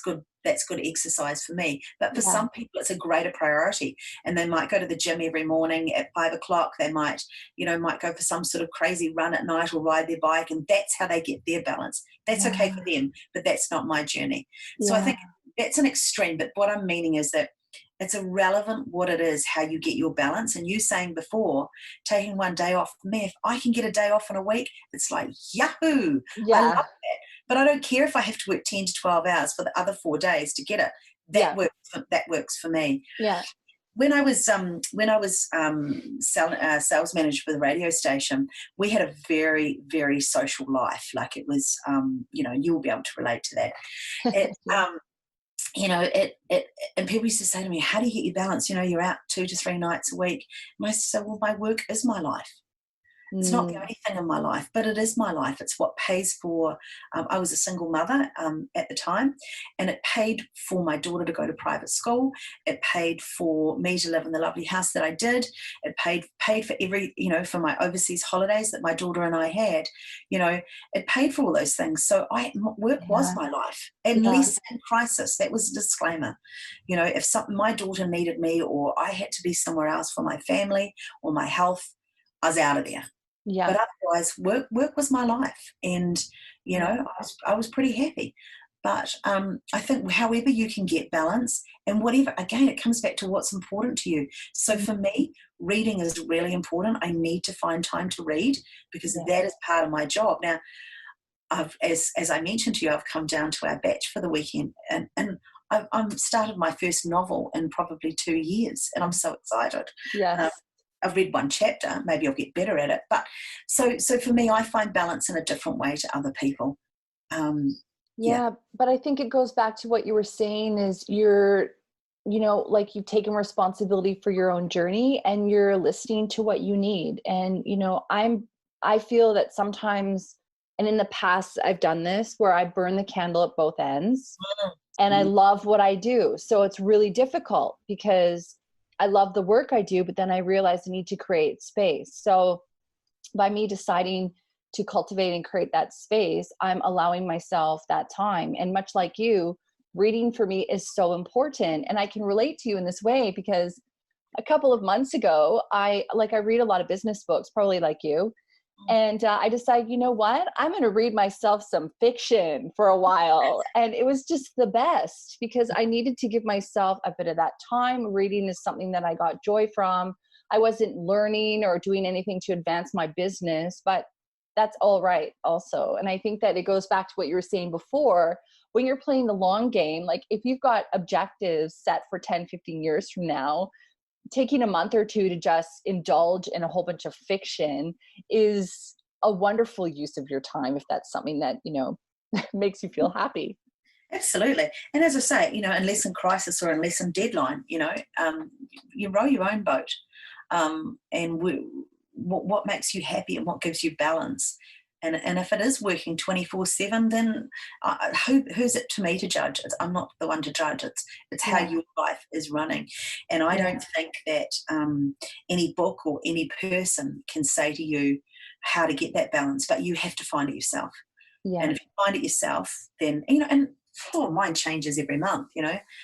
good. That's good exercise for me. But for Yeah. some people, it's a greater priority, and they might go to the gym every morning at 5 o'clock. They might go for some sort of crazy run at night or ride their bike, and that's how they get their balance. That's okay Yeah. for them, but that's not my journey. So I Yeah. think that's an extreme, but what I'm meaning is that it's irrelevant what it is, how you get your balance. And you saying before, taking one day off, me, if I can get a day off in a week, it's like, yahoo, I love Yeah. that. But I don't care if I have to work 10 to 12 hours for the other 4 days to get it. That Yeah. works. That works for me. Yeah. Sales manager for the radio station, we had a very, very social life. Like it was, you will be able to relate to that. It, Yeah. and people used to say to me, how do you get your balance? You're out 2 to 3 nights a week. And I used to say, well, my work is my life. It's not the Mm. only thing in my life, but it is my life. It's what pays for. I was a single mother at the time, and it paid for my daughter to go to private school. It paid for me to live in the lovely house that I did. It paid for for my overseas holidays that my daughter and I had. It paid for all those things. So work was Yeah. my life, unless in crisis. That was a disclaimer. If my daughter needed me, or I had to be somewhere else for my family or my health, I was out of there. Yeah. But otherwise, work was my life, and Yeah. I was pretty happy. But I think, however you can get balance, and whatever, again, it comes back to what's important to you. So Mhm. for me, reading is really important. I need to find time to read because Yeah. that is part of my job. Now, as I mentioned to you, I've come down to our batch for the weekend, and I've started my first novel in probably 2 years, and I'm so excited. Uh, Yes. I've read one chapter. Maybe I'll get better at it. But so for me, I find balance in a different way to other people. Um, yeah. Yeah, but I think it goes back to what you were saying is you're like you've taken responsibility for your own journey and you're listening to what you need. And, I feel that sometimes, and in the past, I've done this where I burn the candle at both ends and I Mhm. love what I do. So it's really difficult because I love the work I do, but then I realize I need to create space. So by me deciding to cultivate and create that space, I'm allowing myself that time. And much like you, reading for me is so important. And I can relate to you in this way because a couple of months ago, I read a lot of business books, probably like you. And I decided, you know what? I'm going to read myself some fiction for a while. And it was just the best because I needed to give myself a bit of that time. Reading is something that I got joy from. I wasn't learning or doing anything to advance my business, but that's all right also. And I think that it goes back to what you were saying before. When you're playing the long game, like if you've got objectives set for 10, 15 years from now, taking a month or two to just indulge in a whole bunch of fiction is a wonderful use of your time if that's something that makes you feel happy. Absolutely. And as I say, unless in crisis or unless in deadline, you row your own boat. What makes you happy and what gives you balance. And if it is working 24/7, then who's it to me to judge? I'm not the one to judge. It's how Yeah. your life is running. And I Yeah. don't think that any book or any person can say to you how to get that balance, but you have to find it yourself. And Yeah. if you find it yourself, then, and mine changes every month.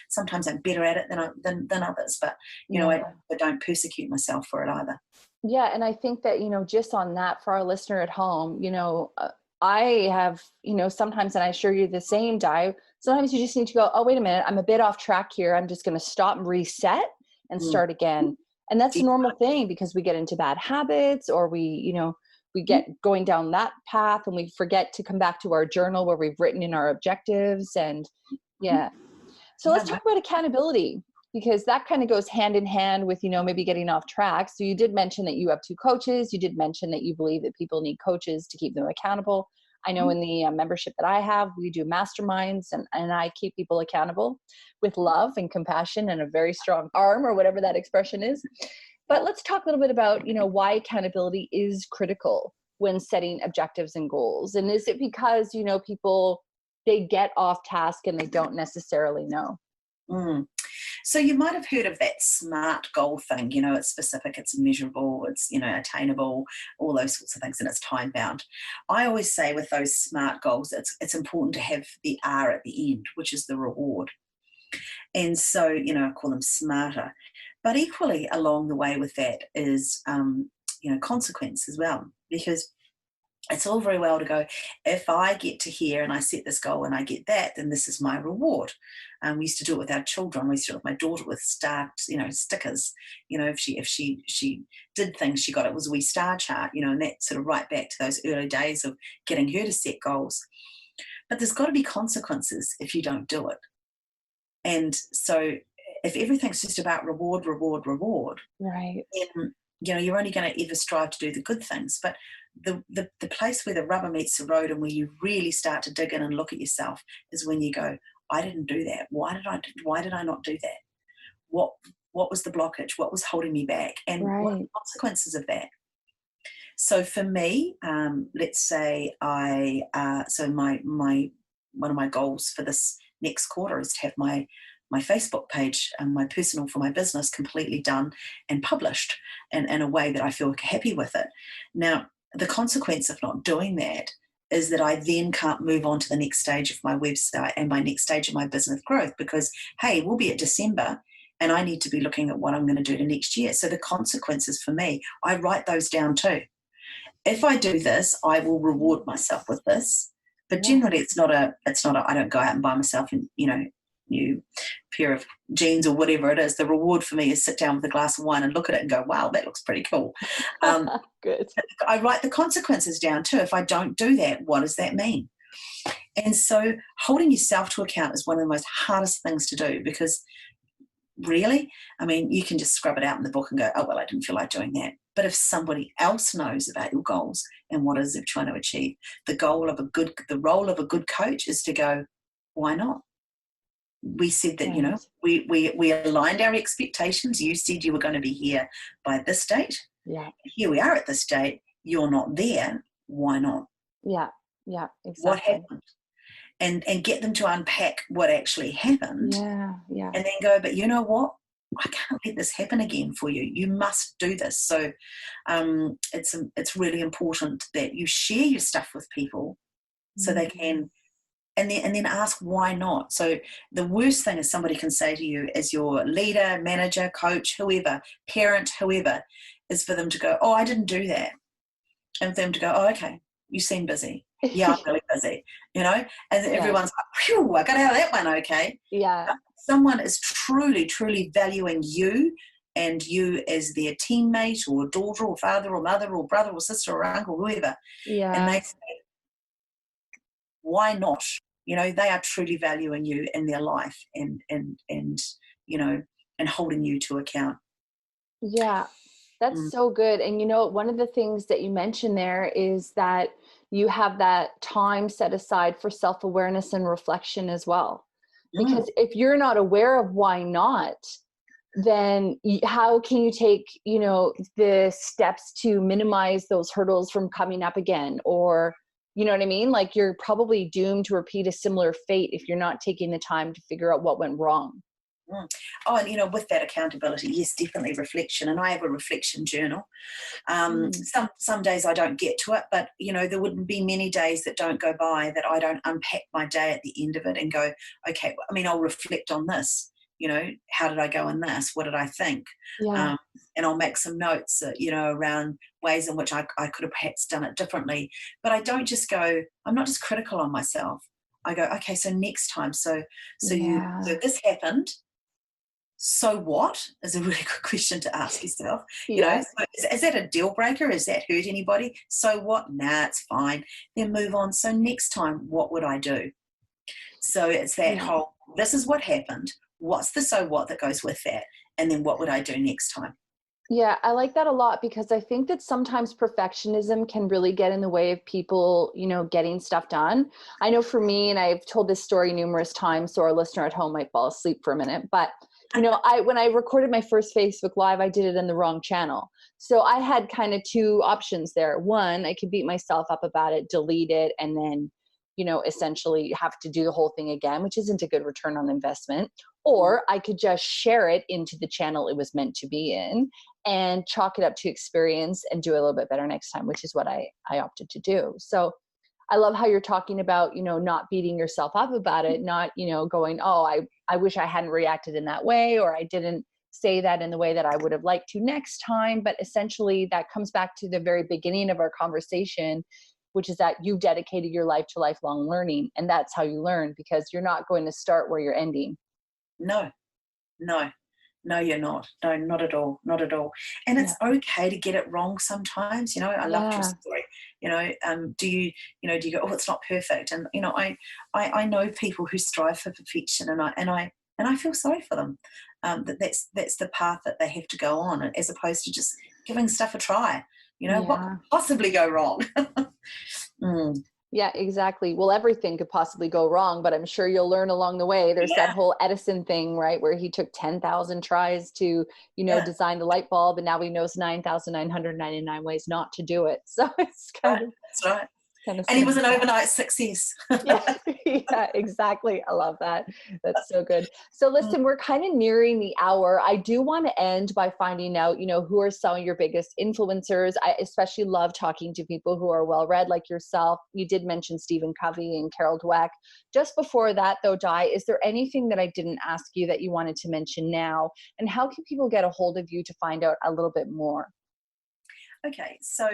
Sometimes I'm better at it than others, but, Yeah. I don't persecute myself for it either. Yeah. And I think that, just on that for our listener at home, I have, sometimes, and I assure you the same, Di, sometimes you just need to go, oh, wait a minute, I'm a bit off track here. I'm just going to stop and reset and Mm. start again. And that's a normal thing because we get into bad habits or we get going down that path and we forget to come back to our journal where we've written in our objectives. And yeah. So Yeah, let's no. talk about accountability because that kind of goes hand in hand with, maybe getting off track. So you did mention that you have two coaches. You did mention that you believe that people need coaches to keep them accountable. I know in the membership that I have, we do masterminds and I keep people accountable with love and compassion and a very strong arm or whatever that expression is. But let's talk a little bit about, why accountability is critical when setting objectives and goals. And is it because, people, they get off task and they don't necessarily know? Mm. So you might have heard of that SMART goal thing. It's specific, it's measurable, it's attainable, all those sorts of things, and it's time bound. I always say with those SMART goals, it's important to have the R at the end, which is the reward. And so I call them smarter. But equally along the way with that is consequence as well, because it's all very well to go, if I get to here and I set this goal and I get that, then this is my reward. We used to do it with our children. We used to do it with my daughter with stickers. If she did things, she got it was a wee star chart, and that sort of right back to those early days of getting her to set goals. But there's got to be consequences if you don't do it. And so if everything's just about reward, reward, reward, Right. then you're only going to ever strive to do the good things. But the place where the rubber meets the road and where you really start to dig in and look at yourself is when you go, I didn't do that. Why did I not do that? What was the blockage? What was holding me back? And what are the Right. consequences of that? So for me, let's say so my one of my goals for this next quarter is to have my Facebook page and my personal for my business completely done and published in a way that I feel happy with it. Now, the consequence of not doing that is that I then can't move on to the next stage of my website and my next stage of my business growth because, hey, we'll be at December and I need to be looking at what I'm going to do to next year. So the consequences for me, I write those down too. If I do this, I will reward myself with this. But generally, it's not a. I don't go out and buy myself a new pair of jeans or whatever it is. The reward for me is sit down with a glass of wine and look at it and go, wow, that looks pretty cool. Good. I write the consequences down too. If I don't do that, what does that mean? And so holding yourself to account is one of the most hardest things to do because really, I mean, you can just scrub it out in the book and go, oh, well, I didn't feel like doing that. But if somebody else knows about your goals and what it is they're trying to achieve, the role of a good coach is to go, why not? we said that, Right. we aligned our expectations. You said you were going to be here by this date. Yeah. Here we are at this date. You're not there. Why not? Yeah. Yeah. What Exactly. happened? And get them to unpack what actually happened, Yeah. Yeah. and then go, but you know what? I can't let this happen again for you. You must do this. So it's really important that you share your stuff with people so they can, and then ask why not. So the worst thing is somebody can say to you as your leader, manager, coach, whoever, parent, whoever, is for them to go, oh, I didn't do that. And for them to go, oh, okay, you seem busy. Yeah, I'm really busy, and everyone's like, phew, I got out of that one, okay. Yeah. Someone is truly, truly valuing you and you as their teammate or daughter or father or mother or brother or sister or uncle, whoever, and Yeah. they say, why not? They are truly valuing you in their life and and holding you to account. Yeah, that's Mm. so good. And one of the things that you mentioned there is that you have that time set aside for self awareness and reflection as well. Mm. Because if you're not aware of why not, then how can you take, the steps to minimize those hurdles from coming up again? Or, you know what I mean? Like you're probably doomed to repeat a similar fate if you're not taking the time to figure out what went wrong. Mm. Oh, and with that accountability, yes, definitely reflection. And I have a reflection journal. Mm. Some days I don't get to it, but there wouldn't be many days that don't go by that I don't unpack my day at the end of it and go, okay, I'll reflect on this. How did I go in this? What did I think? Yeah. Um, and I'll make some notes, around ways in which I could have perhaps done it differently. But I don't just go, I'm not just critical on myself. I go, okay, so next time, so Yeah. this happened, so what is a really good question to ask yourself. Yeah. So is that a deal breaker? Is that hurt anybody? So what? Nah, it's fine. Then move on. So next time, what would I do? So it's that Yeah. whole, this is what happened. What's the so what that goes with that? And then what would I do next time? Yeah, I like that a lot because I think that sometimes perfectionism can really get in the way of people, getting stuff done. I know for me, and I've told this story numerous times, so our listener at home might fall asleep for a minute, but when I recorded my first Facebook Live, I did it in the wrong channel. So I had kind of two options there. One, I could beat myself up about it, delete it, and then, essentially have to do the whole thing again, which isn't a good return on investment. Or I could just share it into the channel it was meant to be in and chalk it up to experience and do a little bit better next time, which is what I opted to do. So I love how you're talking about, not beating yourself up about it, not, going, oh, I wish I hadn't reacted in that way, or I didn't say that in the way that I would have liked to next time. But essentially that comes back to the very beginning of our conversation, which is that you've dedicated your life to lifelong learning. And that's how you learn, because you're not going to start where you're ending. No, no, no, you're not. No, not at all. Not at all. And Yeah. it's okay to get it wrong sometimes. I loved your Yeah. story. Do you go, oh, it's not perfect? And, I know people who strive for perfection, and I feel sorry for them. That's the path that they have to go on, as opposed to just giving stuff a try. What could Yeah. possibly go wrong? Mm, Yeah, exactly. Well, everything could possibly go wrong, but I'm sure you'll learn along the way. There's that yeah, whole Edison thing, right? Where he took 10,000 tries to, yeah, design the light bulb, and now he knows 9,999 ways not to do it. So it's right, that's right. kind of And he was similar. an overnight success. Yeah, yeah, exactly. I love that. That's so good. So listen, we're kind of nearing the hour. I do want to end by finding out, who are some of your biggest influencers. I especially love talking to people who are well-read like yourself. You did mention Stephen Covey and Carol Dweck. Just before that though, Di, is there anything that I didn't ask you that you wanted to mention now? And how can people get a hold of you to find out a little bit more? Okay, so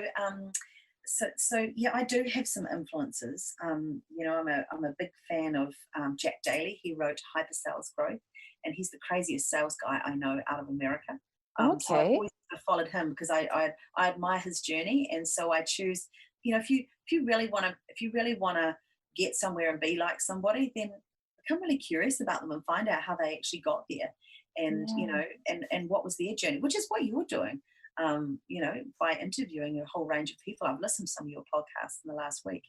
yeah, I do have some influences. I'm a big fan of Jack Daly. He wrote Hyper Sales Growth, and he's the craziest sales guy I know out of America. So I've Okay. always followed him because I admire his journey, and so I choose. If you really want to get somewhere and be like somebody, then become really curious about them and find out how they actually got there, and Yeah. and what was their journey, which is what you're doing, by interviewing a whole range of people. I've listened to some of your podcasts in the last week.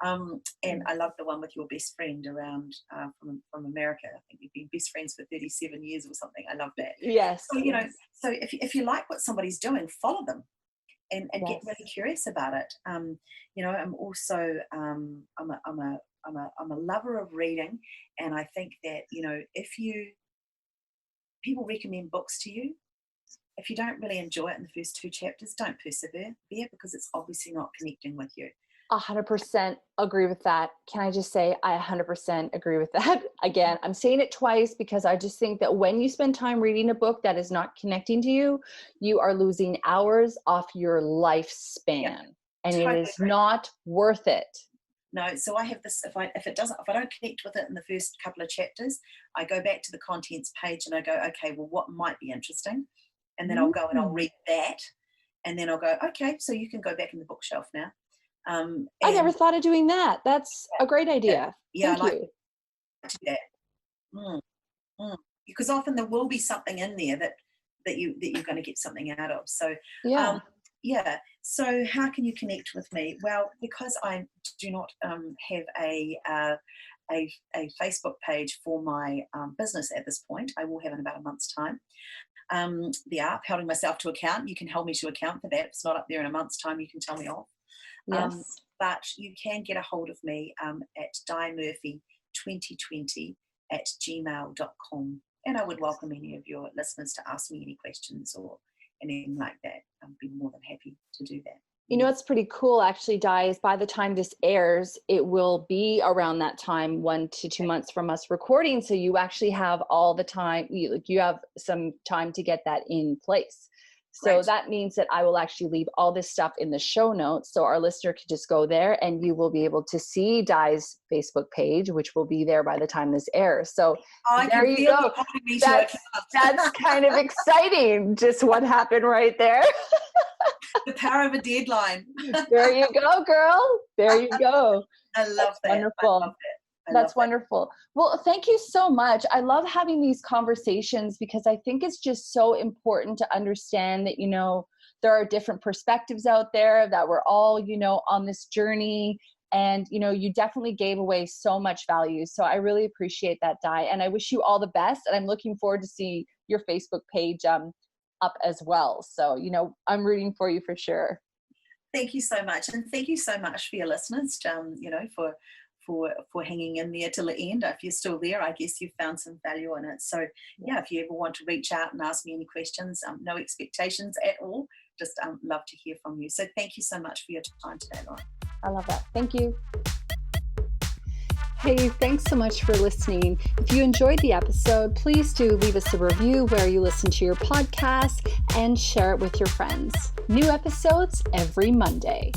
And I love the one with your best friend around from America. I think you've been best friends for 37 years or something. I love that. Yes. So, you know, so if you like what somebody's doing, follow them and get really curious about it. You know, I'm also, I'm a lover of reading. And I think that, you know, people recommend books to you, if you don't really enjoy it in the first 2 chapters, don't persevere there, because it's obviously not connecting with you. 100% agree with that. Can I just say, I 100% agree with that. Again, I'm saying it twice because I just think that when you spend time reading a book that is not connecting to you, you are losing hours off your lifespan, and totally it is not worth it. No, so I have this, if I don't connect with it in the first couple of chapters, I go back to the contents page and I go, okay, well, what might be interesting? And then I'll go and I'll read that. And then I'll go, okay, so you can go back in the bookshelf now. I never thought of doing that. That's a great idea. Yeah, Thank you. To do that. Because often there will be something in there that you're going to get something out of. So So how can you connect with me? Well, because I do not have a Facebook page for my business at this point. I will have in about a month's time. The app, Holding Myself to Account, you can hold me to account for that. If it's not up there in a month's time, you can tell me off. Yes. But you can get a hold of me at dimurphy2020@gmail.com. And I would welcome any of your listeners to ask me any questions or anything like that. I'd be more than happy to do that. You know, it's pretty cool actually, Di, is by the time this airs, it will be around that time, 1 to 2 months from us recording. So you actually have all the time, you have some time to get that in place. So that means that I will actually leave all this stuff in the show notes. So our listener can just go there and you will be able to see Di's Facebook page, which will be there by the time this airs. So there you go. That's kind of exciting. Just what happened right there. The power of a deadline. There you go, girl. There you go. I love that. Wonderful. I love that. That's wonderful. Well, thank you so much. I love having these conversations because I think it's just so important to understand that, you know, there are different perspectives out there, that we're all, you know, on this journey. And, you know, you definitely gave away so much value. So I really appreciate that, Di. And I wish you all the best. And I'm looking forward to see your Facebook page up as well. So, you know, I'm rooting for you for sure. Thank you so much. And thank you so much for your listeners, you know, for hanging in there till the end. If you're still there, I guess you've found some value in it. So yeah, if you ever want to reach out and ask me any questions, no expectations at all, just love to hear from you. So thank you so much for your time today, Lauren. I love that. Thank you. Hey, thanks so much for listening. If you enjoyed the episode, please do leave us a review where you listen to your podcast and share it with your friends. New episodes every Monday.